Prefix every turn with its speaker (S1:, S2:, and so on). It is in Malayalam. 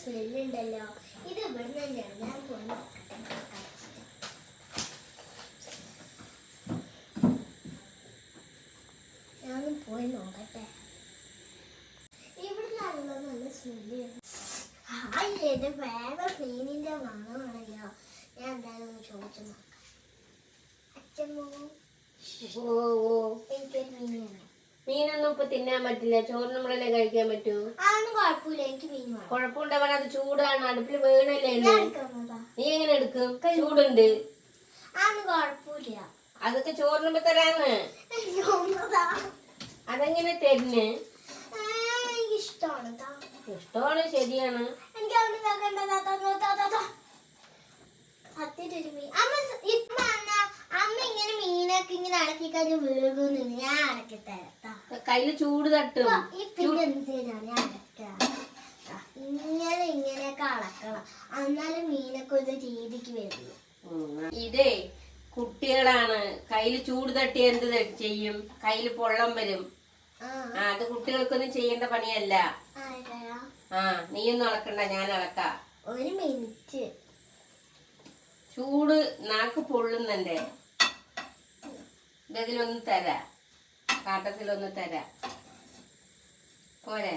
S1: സ്മെല്ലുണ്ടല്ലോ. ഇത് ഇവിടെ തന്നെയാണ്. ഞാൻ പോയി നോക്കട്ടെ. ഞാനും പോയി നോക്കട്ടെ. ഇവിടെ നല്ല സ്മെല്ല്. ഇത് വേറെ മീനിന്റെ മണമാണല്ലോ. ഞാൻ എന്തായാലും ഒന്ന് ചോദിച്ചു നോക്കാം. അച്ഛമ്മോ, എനിക്കൊരു മീൻ വേണം.
S2: മീനൊന്നും ഇപ്പൊ തിന്നാൻ പറ്റില്ല. ചോറ് നമ്മളല്ലേ കഴിക്കാൻ പറ്റൂ.
S1: അതൊന്നും കുഴപ്പമില്ല, എനിക്ക് മീൻ വേണം.
S2: കുഴപ്പമുണ്ടാവാൻ അത് ചൂടാണ്, അടുപ്പിൽ വീണല്ലേ. നീ എങ്ങനെ എടുക്കും? ചൂടുണ്ട്.
S1: അതൊന്നും കുഴപ്പമില്ല.
S2: അതൊക്കെ ചോറിനുമ്പോ തരാന്ന്. അതെങ്ങനെ തരുന്നേ?
S1: ഇഷ്ടമാണ്,
S2: ഇഷ്ടമാണ്, ശരിയാണ്.
S1: എനിക്ക് അമ്മ ഇങ്ങനെ മീനൊക്കെ ഇങ്ങനെ അടക്കി കഴിഞ്ഞ് വീഴുന്നു. ഞാൻ അടക്കി തരാം.
S2: കയ്യില് ചൂട് തട്ടും.
S1: പിന്നെ എന്തിനാണ് ഞാൻ അടക്കാം? ഇങ്ങനെയൊക്കെ അളക്കണം, എന്നാലും മീനൊക്കെ ഒരു രീതിക്ക് വരുള്ളൂ.
S2: ഇതേ കുട്ടികളാണ്, കയ്യില് ചൂട് തട്ടി എന്ത് ചെയ്യും? കയ്യില് പൊള്ളം വരും. അത് കുട്ടികൾക്കൊന്നും ചെയ്യേണ്ട പണിയല്ല. നീയൊന്നും അളക്കണ്ട, ഞാൻ അളക്കാം.
S1: ഒരു മിനിറ്റ്.
S2: ചൂട് നാക്ക് പൊള്ളുന്നുണ്ട്. ഇതിലൊന്ന് തരാ, കാട്ടത്തിലൊന്ന് തരാ പോരെ?